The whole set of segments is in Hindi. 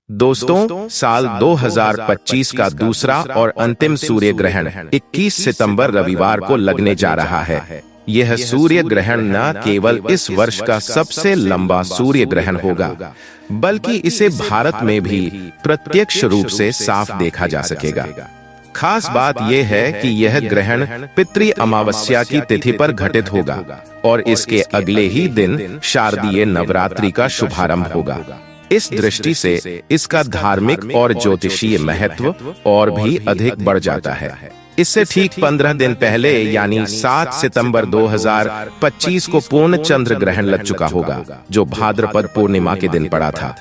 दोस्तों, साल 2025 का दूसरा और अंतिम सूर्य ग्रहण 21 सितंबर रविवार को लगने जा रहा है। यह सूर्य ग्रहण न केवल इस वर्ष का सबसे लंबा सूर्य ग्रहण होगा, बल्कि इसे भारत में भी प्रत्यक्ष रूप से साफ देखा जा सकेगा। खास बात यह है कि यह ग्रहण पितृ अमावस्या की तिथि पर घटित होगा और इसके अगले ही दिन शारदीय नवरात्रि का शुभारंभ होगा। इस दृष्टि से इसका धार्मिक और ज्योतिषीय महत्व और भी अधिक बढ़ जाता है। इससे ठीक 15 दिन पहले यानी 7 सितंबर 2025 को पूर्ण चंद्र ग्रहण लग चुका होगा, जो भाद्रपद पूर्णिमा के दिन पड़ा था।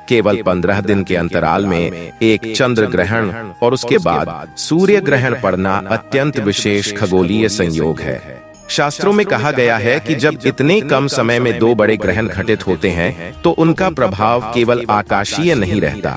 केवल 15 दिन के अंतराल में एक चंद्र ग्रहण और उसके बाद सूर्य ग्रहण पड़ना अत्यंत विशेष खगोलीय संयोग है। शास्त्रों में कहा गया है कि जब इतने कम समय में दो बड़े ग्रहण घटित होते हैं तो उनका प्रभाव केवल आकाशीय नहीं रहता,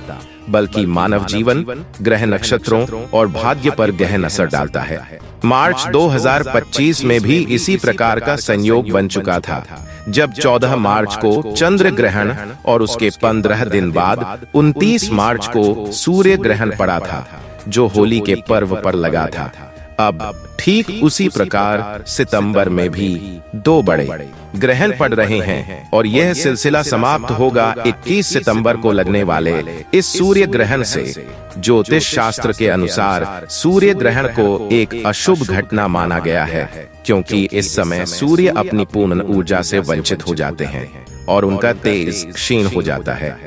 बल्कि मानव जीवन, ग्रह नक्षत्रों और भाग्य पर गहन असर डालता है। मार्च 2025 में भी इसी प्रकार का संयोग बन चुका था, जब 14 मार्च को चंद्र ग्रहण और उसके 15 दिन बाद 29 मार्च को सूर्य ग्रहण पड़ा था, जो होली के पर्व पर लगा था। अब ठीक उसी प्रकार सितंबर में भी दो बड़े ग्रहण पड़ रहे हैं और यह सिलसिला समाप्त होगा 21 सितंबर को लगने वाले इस सूर्य ग्रहण से। ज्योतिष शास्त्र के अनुसार सूर्य ग्रहण को एक अशुभ घटना माना गया है, क्योंकि इस समय सूर्य अपनी पूर्ण ऊर्जा से वंचित हो जाते हैं और उनका तेज क्षीण हो जाता है।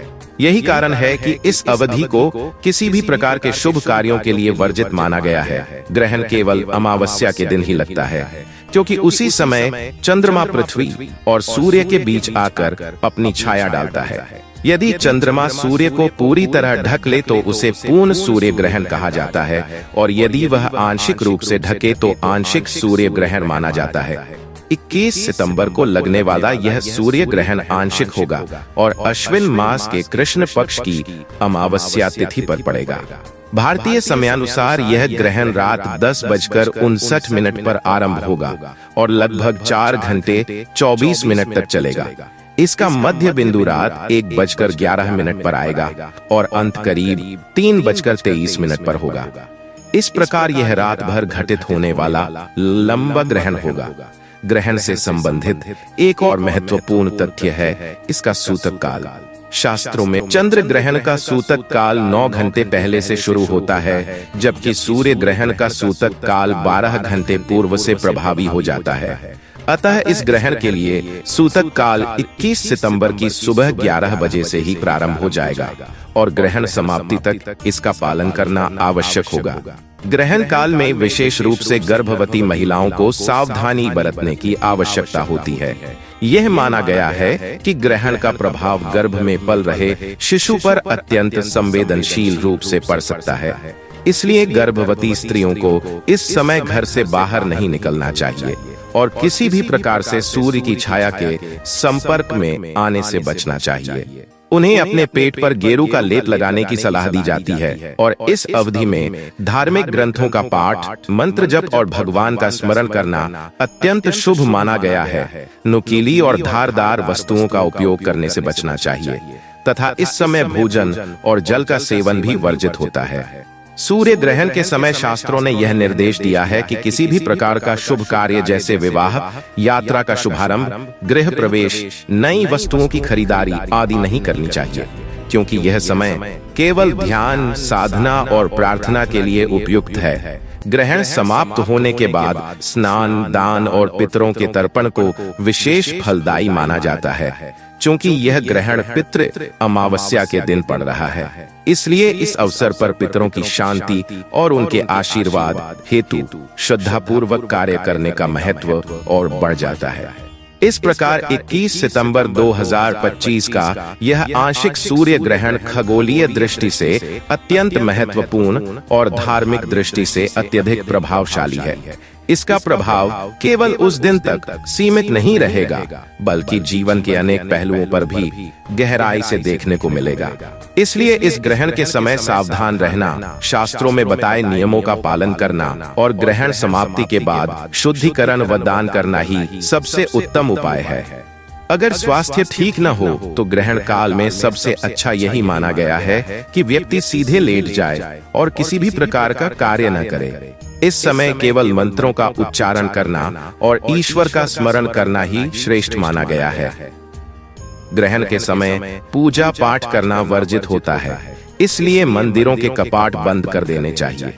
यही कारण है कि इस अवधि को किसी भी प्रकार के शुभ कार्यों के लिए वर्जित माना गया है। ग्रहण केवल अमावस्या के दिन ही लगता है, क्योंकि उसी समय चंद्रमा पृथ्वी और सूर्य के बीच आकर अपनी छाया डालता है। यदि चंद्रमा सूर्य को पूरी तरह ढक ले तो उसे पूर्ण सूर्य ग्रहण कहा जाता है, और यदि वह आंशिक रूप से ढके तो आंशिक सूर्य ग्रहण माना जाता है। 21 सितंबर को लगने वाला यह सूर्य ग्रहण आंशिक होगा और अश्विन मास के कृष्ण पक्ष की अमावस्या तिथि पर पड़ेगा। भारतीय समयानुसार यह ग्रहण रात 10:59 पर आरंभ होगा और लगभग 4 घंटे 24 मिनट तक चलेगा। इसका मध्य बिंदु रात 1:11 पर आएगा और अंत करीब 3:23 पर होगा। इस प्रकार यह रात भर घटित होने वाला लंबा ग्रहण होगा। ग्रहण से संबंधित एक और महत्वपूर्ण तथ्य है इसका सूतक काल। शास्त्रों में चंद्र ग्रहण का सूतक काल 9 घंटे पहले से शुरू होता है, जबकि सूर्य ग्रहण का सूतक काल 12 घंटे पूर्व से प्रभावी हो जाता है। अतः इस ग्रहण के लिए सूतक काल 21 सितंबर की सुबह 11 बजे से ही प्रारंभ हो जाएगा और ग्रहण समाप्ति तक इसका पालन करना आवश्यक होगा। ग्रहण काल में विशेष रूप से गर्भवती महिलाओं को सावधानी बरतने की आवश्यकता होती है। यह माना गया है कि ग्रहण का प्रभाव गर्भ में पल रहे शिशु पर अत्यंत संवेदनशील रूप से पड़ सकता है। इसलिए गर्भवती स्त्रियों को इस समय घर से बाहर नहीं निकलना चाहिए और किसी भी प्रकार से सूर्य की छाया के संपर्क में आने से बचना चाहिए। उन्हें अपने पेट पर गेरू का लेप लगाने की सलाह दी जाती है और इस अवधि में धार्मिक ग्रंथों का पाठ, मंत्र जप और भगवान का स्मरण करना अत्यंत शुभ माना गया है। नुकीली और धारदार वस्तुओं का उपयोग करने से बचना चाहिए तथा इस समय भोजन और जल का सेवन भी वर्जित होता है। सूर्य ग्रहण के समय शास्त्रों ने यह निर्देश दिया है कि किसी भी प्रकार का शुभ कार्य जैसे विवाह, यात्रा का शुभारंभ, गृह प्रवेश, नई वस्तुओं की खरीदारी आदि नहीं करनी चाहिए, क्योंकि यह समय केवल ध्यान, साधना और प्रार्थना के लिए उपयुक्त है। ग्रहण समाप्त होने के बाद स्नान, दान और पितरों के तर्पण को विशेष फलदायी माना जाता है, क्योंकि यह ग्रहण पितृ अमावस्या के दिन पड़ रहा है। इसलिए इस अवसर पर पितरों की शांति और उनके आशीर्वाद हेतु श्रद्धापूर्वक कार्य करने का महत्व और बढ़ जाता है। इस प्रकार 21 सितंबर 2025 का यह आंशिक सूर्य ग्रहण खगोलीय दृष्टि से अत्यंत महत्वपूर्ण और धार्मिक दृष्टि से अत्यधिक प्रभावशाली है। इसका प्रभाव केवल उस दिन तक सीमित नहीं रहेगा, बल्कि जीवन के अनेक पहलुओं पर भी गहराई से देखने को मिलेगा। इसलिए इस ग्रहण के समय सावधान रहना, शास्त्रों में बताए नियमों का पालन करना और ग्रहण समाप्ति के बाद शुद्धिकरण व दान करना ही सबसे उत्तम उपाय है। अगर स्वास्थ्य ठीक न हो तो ग्रहण काल में सबसे अच्छा यही माना गया है कि व्यक्ति सीधे लेट जाए और किसी भी प्रकार का कार्य न करे। इस समय केवल मंत्रों का उच्चारण करना और ईश्वर का स्मरण करना ही श्रेष्ठ माना गया है। ग्रहण के समय पूजा पाठ करना वर्जित होता है, इसलिए मंदिरों के कपाट बंद कर देने चाहिए।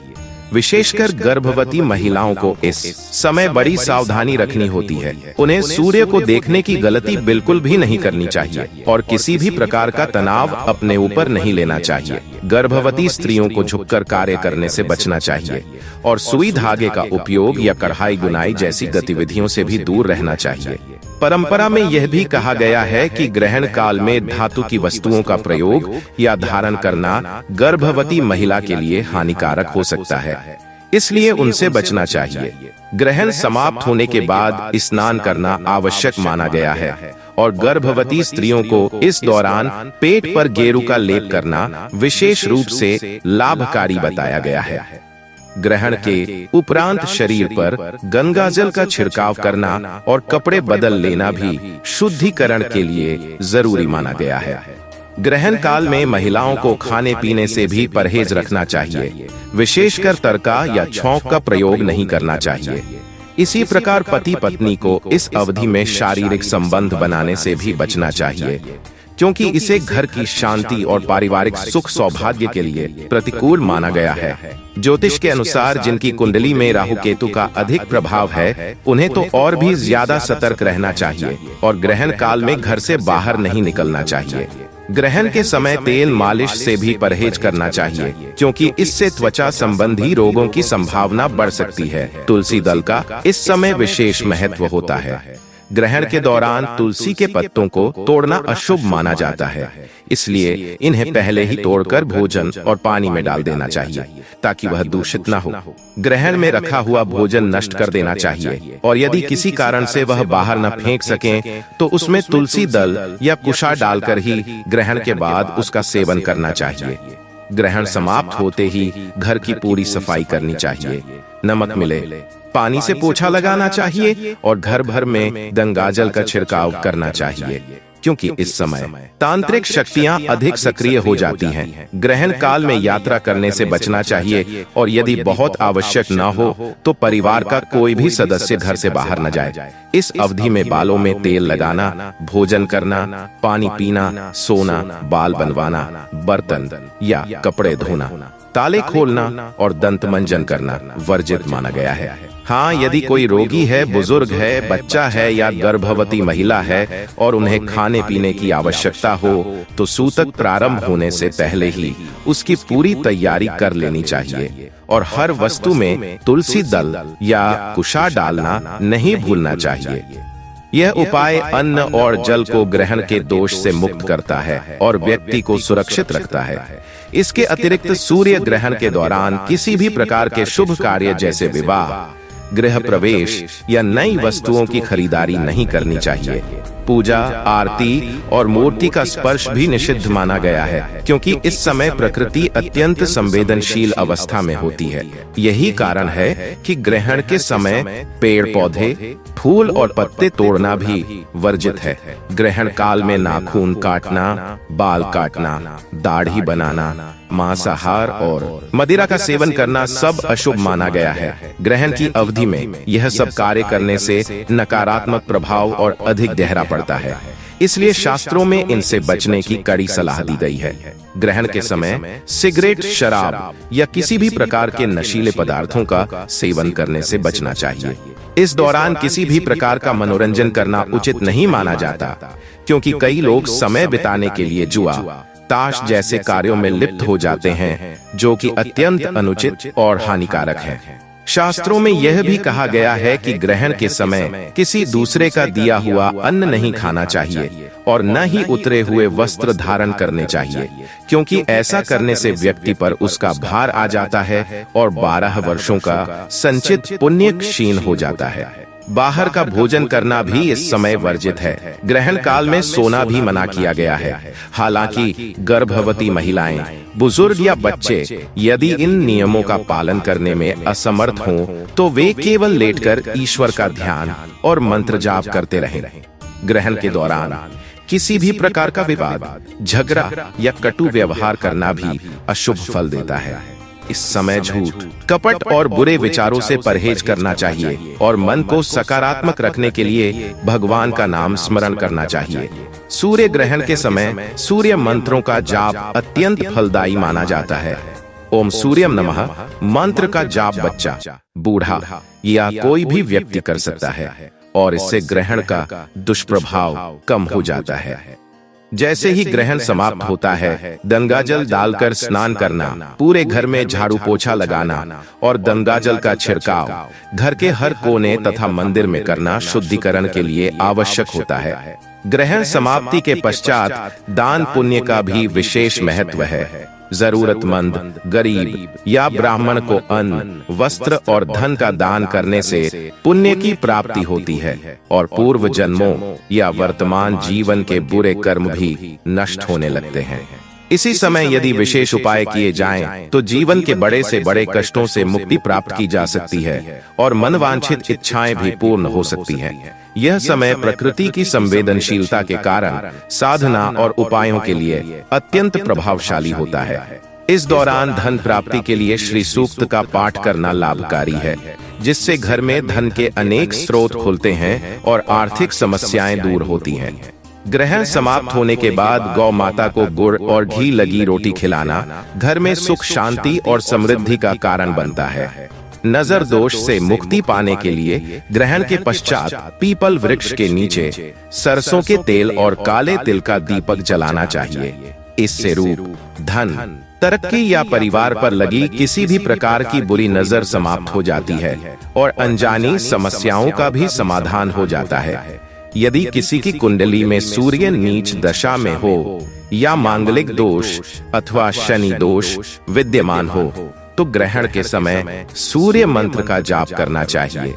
विशेषकर गर्भवती महिलाओं को इस समय बड़ी सावधानी रखनी होती है। उन्हें सूर्य को देखने की गलती बिल्कुल भी नहीं करनी चाहिए और किसी भी प्रकार का तनाव अपने ऊपर नहीं लेना चाहिए। गर्भवती स्त्रियों को झुककर कार्य करने से बचना चाहिए और सुई धागे का उपयोग या कढ़ाई बुनाई जैसी गतिविधियों से भी दूर रहना चाहिए। परंपरा में यह भी कहा गया है कि ग्रहण काल में धातु की वस्तुओं का प्रयोग या धारण करना गर्भवती महिला के लिए हानिकारक हो सकता है, इसलिए उनसे बचना चाहिए। ग्रहण समाप्त होने के बाद स्नान करना आवश्यक माना गया है और गर्भवती स्त्रियों को इस दौरान पेट पर गेरू का लेप करना विशेष रूप से लाभकारी बताया गया है। ग्रहण के उपरांत शरीर पर गंगा जल का छिड़काव करना और कपड़े बदल लेना भी शुद्धिकरण के लिए जरूरी माना गया है। ग्रहण काल में महिलाओं को खाने पीने से भी परहेज रखना चाहिए, विशेषकर तड़का या छौंक का प्रयोग नहीं करना चाहिए। इसी प्रकार पति पत्नी को इस अवधि में शारीरिक संबंध बनाने से भी बचना चाहिए, क्योंकि इसे घर की शांति और पारिवारिक सुख सौभाग्य के लिए प्रतिकूल माना गया है। ज्योतिष के अनुसार जिनकी कुंडली में राहु केतु का अधिक प्रभाव है, उन्हें तो और भी ज्यादा सतर्क रहना चाहिए और ग्रहण काल में घर से बाहर नहीं निकलना चाहिए। ग्रहण के समय तेल मालिश से भी परहेज करना चाहिए, क्योंकि इससे त्वचा संबंधी रोगों की संभावना बढ़ सकती है। तुलसी दल का इस समय विशेष महत्व होता है। ग्रहण के दौरान तुलसी के पत्तों को तोड़ना अशुभ माना जाता है, इसलिए इन्हें पहले ही तोड़कर भोजन और पानी में डाल देना चाहिए ताकि वह दूषित न हो। ग्रहण में रखा हुआ भोजन नष्ट कर देना चाहिए और यदि किसी कारण से वह बाहर न फेंक सकें तो उसमें तुलसी दल या कुशा डालकर ही ग्रहण के बाद उसका सेवन करना चाहिए। ग्रहण समाप्त होते ही घर की पूरी सफाई करनी चाहिए। नमक मिले पानी से पोछा लगाना चाहिए और घर भर में गंगाजल का छिड़काव करना चाहिए, क्योंकि इस समय तांत्रिक शक्तियां अधिक सक्रिय हो जाती हैं। ग्रहण काल में यात्रा करने से बचना चाहिए और यदि बहुत आवश्यक न हो तो परिवार का कोई भी सदस्य घर से बाहर न जाए। इस अवधि में बालों में तेल लगाना, भोजन करना, पानी पीना, सोना, बाल बनवाना, बर्तन या कपड़े धोना, ताले खोलना और दंत मंजन करना वर्जित माना गया है। हाँ, यदि कोई रोगी है, बुजुर्ग है, बच्चा है या गर्भवती महिला है और उन्हें खाने पीने की आवश्यकता हो तो सूतक प्रारंभ होने से पहले ही उसकी पूरी तैयारी कर लेनी चाहिए और हर वस्तु में तुलसी दल या कुशा डालना नहीं भूलना चाहिए। यह उपाय अन्न और जल को ग्रहण के दोष से मुक्त करता है और व्यक्ति को सुरक्षित रखता है। इसके अतिरिक्त सूर्य ग्रहण के दौरान किसी भी प्रकार के शुभ कार्य जैसे विवाह, गृह प्रवेश या नई वस्तुओं की खरीदारी नहीं करनी चाहिए। पूजा, आरती और मूर्ति का स्पर्श भी निषिद्ध माना गया है, क्योंकि इस समय प्रकृति अत्यंत संवेदनशील अवस्था में होती है। यही कारण है कि ग्रहण के समय पेड़ पौधे, फूल और पत्ते तोड़ना भी वर्जित है। ग्रहण काल में नाखून काटना, बाल काटना, दाढ़ी बनाना, मांसाहार और मदिरा का सेवन करना सब अशुभ माना गया है। ग्रहण की अवधि में यह सब कार्य करने से नकारात्मक प्रभाव और अधिक गहरा पड़ता है, इसलिए शास्त्रों में इनसे बचने की कड़ी सलाह दी गई है। ग्रहण के समय सिगरेट, शराब या किसी भी प्रकार के नशीले पदार्थों का सेवन करने से बचना चाहिए। इस दौरान किसी भी प्रकार का मनोरंजन करना उचित नहीं माना जाता, क्योंकि कई लोग समय बिताने के लिए जुआ, ताश जैसे कार्यों में लिप्त हो जाते हैं, जो कि अत्यंत अनुचित और हानिकारक है। शास्त्रों में यह भी कहा गया है कि ग्रहण के समय किसी दूसरे का दिया हुआ अन्न नहीं खाना चाहिए और न ही उतरे हुए वस्त्र धारण करने चाहिए, क्योंकि ऐसा करने से व्यक्ति पर उसका भार आ जाता है और 12 वर्षों का संचित पुण्य क्षीण हो जाता है। बाहर का भोजन करना भी इस समय वर्जित है। ग्रहण काल में सोना भी मना किया गया है। हालांकि गर्भवती महिलाएं, बुजुर्ग या बच्चे यदि इन नियमों का पालन करने में असमर्थ हों, तो वे केवल लेटकर ईश्वर का ध्यान और मंत्र जाप करते रहें। ग्रहण के दौरान किसी भी प्रकार का विवाद, झगड़ा या कटु व्यवहार करना भी अशुभ फल देता है। इस समय झूठ, कपट और बुरे विचारों से परहेज करना चाहिए और मन को सकारात्मक रखने के लिए भगवान का नाम स्मरण करना चाहिए। सूर्य ग्रहण के समय सूर्य मंत्रों का जाप अत्यंत फलदायी माना जाता है। ओम सूर्यम नमः मंत्र का जाप बच्चा, बूढ़ा या कोई भी व्यक्ति कर सकता है और इससे ग्रहण का दुष्प्रभाव कम हो जाता है। जैसे ही ग्रहण समाप्त होता है, गंगाजल डालकर स्नान करना, पूरे घर में झाड़ू पोछा लगाना और गंगाजल का छिड़काव घर के हर कोने तथा मंदिर में करना शुद्धिकरण के लिए आवश्यक होता है। ग्रहण समाप्ति के पश्चात दान पुण्य का भी विशेष महत्व है। जरूरतमंद, गरीब या ब्राह्मण को अन्न, वस्त्र और धन का दान करने से पुण्य की प्राप्ति होती है और पूर्व जन्मों या वर्तमान जीवन के बुरे कर्म भी नष्ट होने लगते हैं। इसी समय यदि विशेष उपाय किए जाएं, तो जीवन के बड़े से बड़े कष्टों से मुक्ति प्राप्त की जा सकती है और मनवांछित इच्छाएं भी पूर्ण हो सकती हैं। यह समय प्रकृति की संवेदनशीलता के कारण साधना और उपायों के लिए अत्यंत प्रभावशाली होता है। इस दौरान धन प्राप्ति के लिए श्री सूक्त का पाठ करना लाभकारी है, जिससे घर में धन के अनेक स्रोत खुलते हैं और आर्थिक समस्याएं दूर होती हैं। ग्रहण समाप्त होने के बाद गौ माता को गुड़ और घी लगी रोटी खिलाना घर में सुख, शांति और समृद्धि का कारण बनता है। नजर दोष से मुक्ति पाने के लिए ग्रहण के पश्चात पीपल वृक्ष के नीचे सरसों के तेल और काले तिल का दीपक जलाना चाहिए। इससे रूप, धन, तरक्की या परिवार पर लगी किसी भी प्रकार की बुरी नजर समाप्त हो जाती है और अनजानी समस्याओं का भी समाधान हो जाता है। यदि किसी की कुंडली में सूर्य नीच दशा में हो या मांगलिक दोष अथवा शनि दोष विद्यमान हो, तो ग्रहण के समय सूर्य मंत्र का जाप करना चाहिए।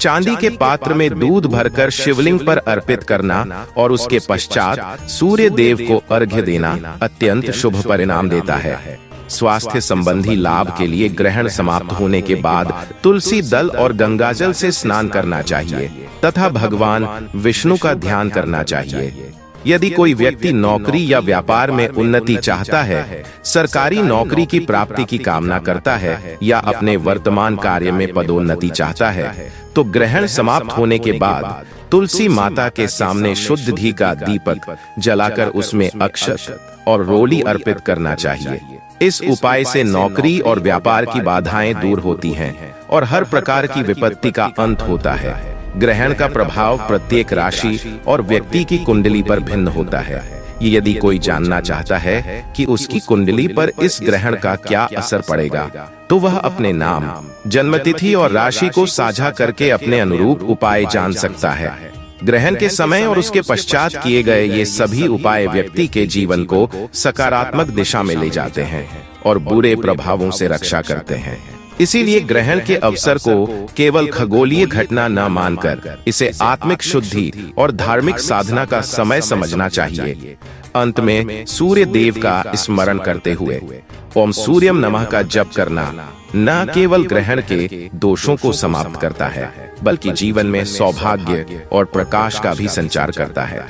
चांदी के पात्र में दूध भरकर शिवलिंग पर अर्पित करना और उसके पश्चात सूर्य देव को अर्घ्य देना अत्यंत शुभ परिणाम देता है। स्वास्थ्य संबंधी लाभ के लिए ग्रहण समाप्त होने के बाद तुलसी दल और गंगाजल से स्नान करना चाहिए तथा भगवान विष्णु का ध्यान करना चाहिए। यदि कोई व्यक्ति नौकरी या व्यापार में उन्नति चाहता है, सरकारी नौकरी की प्राप्ति की कामना करता है या अपने वर्तमान कार्य में पदोन्नति चाहता है, तो ग्रहण समाप्त होने के बाद तुलसी माता के सामने शुद्ध घी का दीपक जलाकर उसमें अक्षत और रोली अर्पित करना चाहिए। इस उपाय से नौकरी और व्यापार की बाधाएं दूर होती हैं और हर प्रकार की विपत्ति का अंत होता है। ग्रहण का प्रभाव प्रत्येक राशि और व्यक्ति की कुंडली पर भिन्न होता है। यदि कोई जानना चाहता है कि उसकी कुंडली पर इस ग्रहण का क्या असर पड़ेगा, तो वह अपने नाम, जन्मतिथि और राशि को साझा करके अपने अनुरूप उपाय जान सकता है। ग्रहण के समय और उसके पश्चात किए गए ये सभी उपाय व्यक्ति के जीवन को सकारात्मक दिशा में ले जाते हैं और बुरे प्रभावों से रक्षा करते हैं। इसीलिए ग्रहण के अवसर को केवल खगोलीय घटना न मानकर इसे आत्मिक शुद्धि और धार्मिक साधना का समय समझना चाहिए। अंत में सूर्य देव का स्मरण करते हुए ओम सूर्यम नमः का जप करना न केवल ग्रहण के दोषों को समाप्त करता है, बल्कि जीवन में सौभाग्य और प्रकाश का भी संचार करता है।